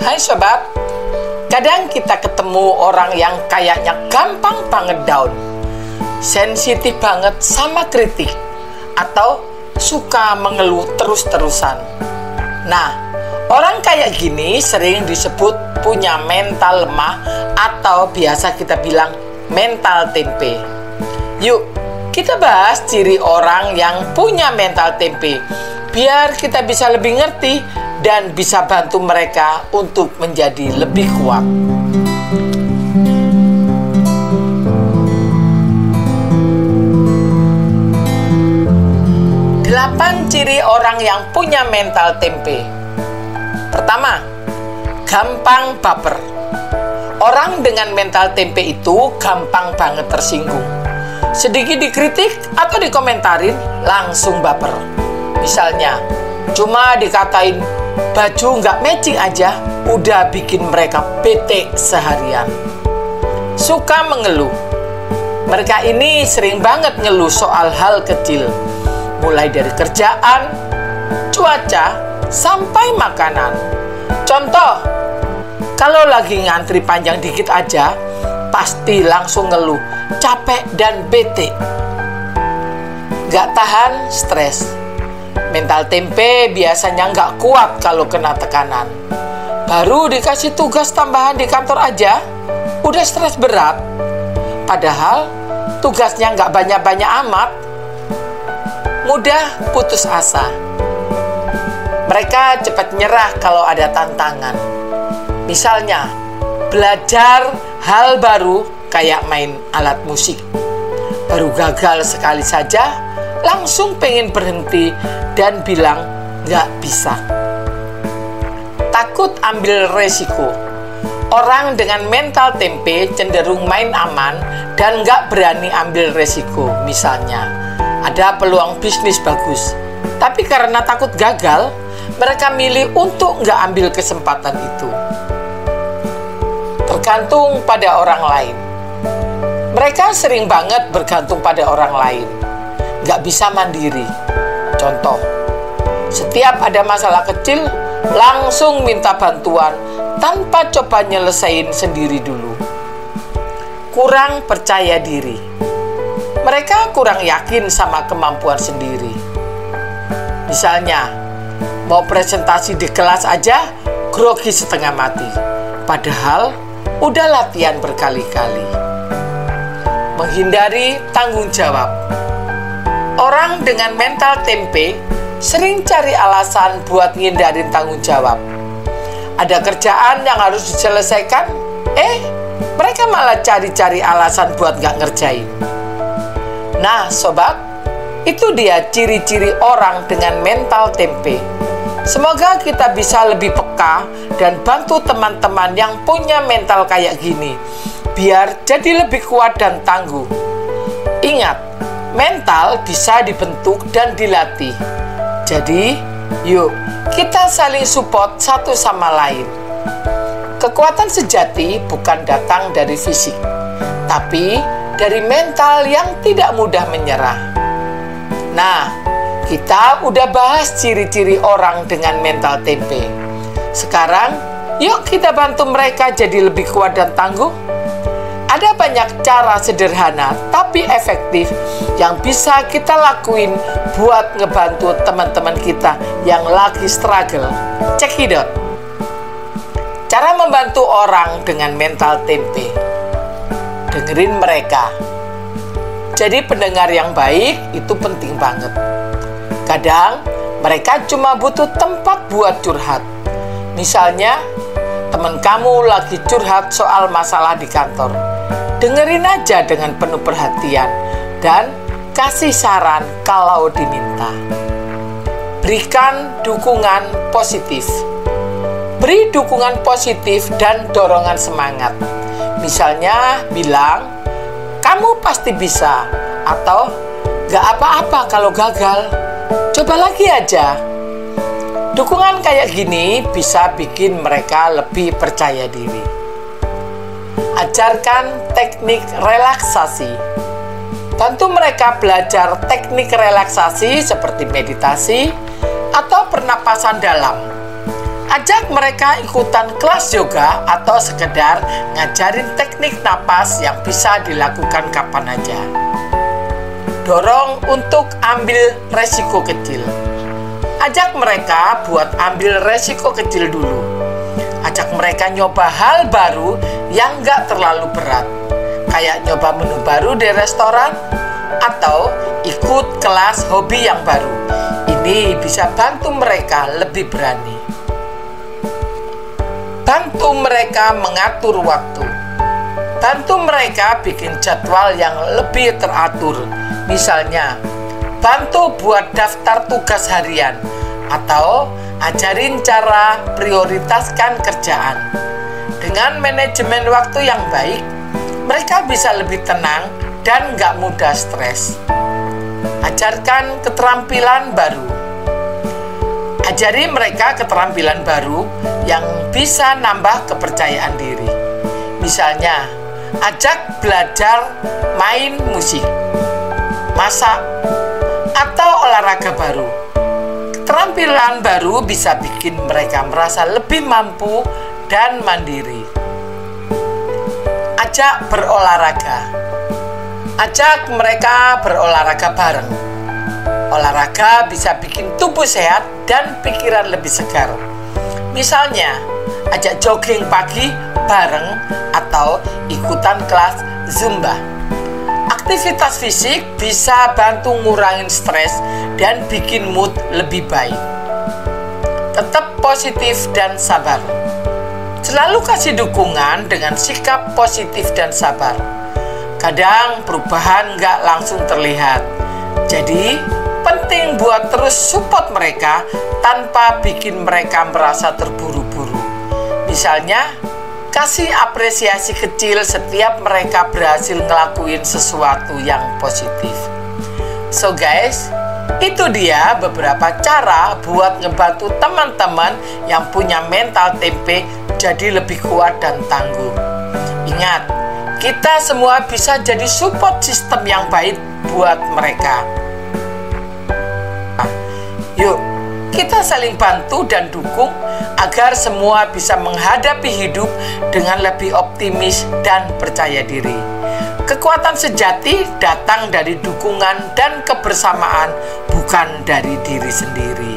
Hai sobat, kadang kita ketemu orang yang kayaknya gampang banget down, sensitif banget sama kritik, atau suka mengeluh terus-terusan. Nah, orang kayak gini sering disebut punya mental lemah atau biasa kita bilang mental tempe. Yuk, kita bahas ciri orang yang punya mental tempe, biar kita bisa lebih ngerti dan bisa bantu mereka untuk menjadi lebih kuat. Delapan ciri orang yang punya mental tempe. Pertama, gampang baper. Orang dengan mental tempe itu gampang banget tersinggung. Sedikit dikritik atau dikomentarin, langsung baper. Misalnya, cuma dikatain baju nggak matching aja, udah bikin mereka bete seharian. Suka mengeluh. Mereka ini sering banget ngeluh soal hal kecil, mulai dari kerjaan, cuaca, sampai makanan. Contoh, kalau lagi ngantri panjang dikit aja, pasti langsung ngeluh, capek dan bete. Nggak tahan stres. Mental tempe biasanya nggak kuat kalau kena tekanan. Baru dikasih tugas tambahan di kantor aja, udah stres berat. Padahal tugasnya nggak banyak-banyak amat. Mudah putus asa. Mereka cepat nyerah kalau ada tantangan. Misalnya, belajar hal baru kayak main alat musik. Baru gagal sekali saja, langsung pengen berhenti dan bilang nggak bisa. Takut ambil resiko. Orang dengan mental tempe cenderung main aman dan nggak berani ambil resiko. Misalnya, ada peluang bisnis bagus, tapi karena takut gagal, mereka milih untuk nggak ambil kesempatan itu. Tergantung pada orang lain. Mereka sering banget bergantung pada orang lain. Nggak bisa mandiri. Contoh, setiap ada masalah kecil, langsung minta bantuan tanpa coba nyelesain sendiri dulu. Kurang percaya diri. Mereka kurang yakin sama kemampuan sendiri. Misalnya, mau presentasi di kelas aja, grogi setengah mati. Padahal, udah latihan berkali-kali. Menghindari tanggung jawab. Orang dengan mental tempe sering cari alasan buat ngindarin tanggung jawab. Ada kerjaan yang harus diselesaikan, mereka malah cari-cari alasan buat gak ngerjain. Nah, sobat, itu dia ciri-ciri orang dengan mental tempe. Semoga kita bisa lebih peka dan bantu teman-teman yang punya mental kayak gini, biar jadi lebih kuat dan tangguh. Ingat, mental bisa dibentuk dan dilatih. Jadi, yuk kita saling support satu sama lain. Kekuatan sejati bukan datang dari fisik, tapi dari mental yang tidak mudah menyerah. Nah, kita udah bahas ciri-ciri orang dengan mental tempe. Sekarang, yuk kita bantu mereka jadi lebih kuat dan tangguh. Ada banyak cara sederhana tapi efektif yang bisa kita lakuin buat ngebantu teman-teman kita yang lagi struggle. Cekidot. Cara membantu orang dengan mental tempe. Dengerin mereka. Jadi pendengar yang baik itu penting banget. Kadang mereka cuma butuh tempat buat curhat. Misalnya, teman kamu lagi curhat soal masalah di kantor. Dengerin aja dengan penuh perhatian dan kasih saran kalau diminta. Berikan dukungan positif. Beri dukungan positif dan dorongan semangat. Misalnya bilang, kamu pasti bisa, atau gak apa-apa kalau gagal, coba lagi aja. Dukungan kayak gini bisa bikin mereka lebih percaya diri. Ajarkan teknik relaksasi. Bantu mereka belajar teknik relaksasi seperti meditasi atau pernapasan dalam. Ajak mereka ikutan kelas yoga atau sekedar ngajarin teknik napas yang bisa dilakukan kapan aja. Dorong untuk ambil resiko kecil. Ajak mereka buat ambil resiko kecil dulu. Ajak mereka nyoba hal baru yang gak terlalu berat, kayak nyoba menu baru di restoran atau ikut kelas hobi yang baru. Ini bisa bantu mereka lebih berani. Bantu mereka mengatur waktu. Bantu mereka bikin jadwal yang lebih teratur. Misalnya, bantu buat daftar tugas harian atau ajarin cara prioritaskan kerjaan. Dengan manajemen waktu yang baik, mereka bisa lebih tenang dan gak mudah stres. Ajarkan keterampilan baru. Ajari mereka keterampilan baru yang bisa nambah kepercayaan diri. Misalnya, ajak belajar main musik, masak, atau olahraga baru. Keterampilan baru bisa bikin mereka merasa lebih mampu dan mandiri. Ajak berolahraga. Ajak mereka berolahraga bareng. Olahraga bisa bikin tubuh sehat dan pikiran lebih segar. Misalnya, ajak jogging pagi bareng atau ikutan kelas Zumba. Aktivitas fisik bisa bantu ngurangin stres dan bikin mood lebih baik. Tetap positif dan sabar. Selalu kasih dukungan dengan sikap positif dan sabar. Kadang perubahan nggak langsung terlihat. Jadi, penting buat terus support mereka tanpa bikin mereka merasa terburu-buru. Misalnya, kasih apresiasi kecil setiap mereka berhasil ngelakuin sesuatu yang positif. So guys, itu dia beberapa cara buat ngebantu teman-teman yang punya mental tempe jadi lebih kuat dan tangguh. Ingat, kita semua bisa jadi support system yang baik buat mereka. Yuk, kita saling bantu dan dukung agar semua bisa menghadapi hidup dengan lebih optimis dan percaya diri. Kekuatan sejati datang dari dukungan dan kebersamaan, bukan dari diri sendiri.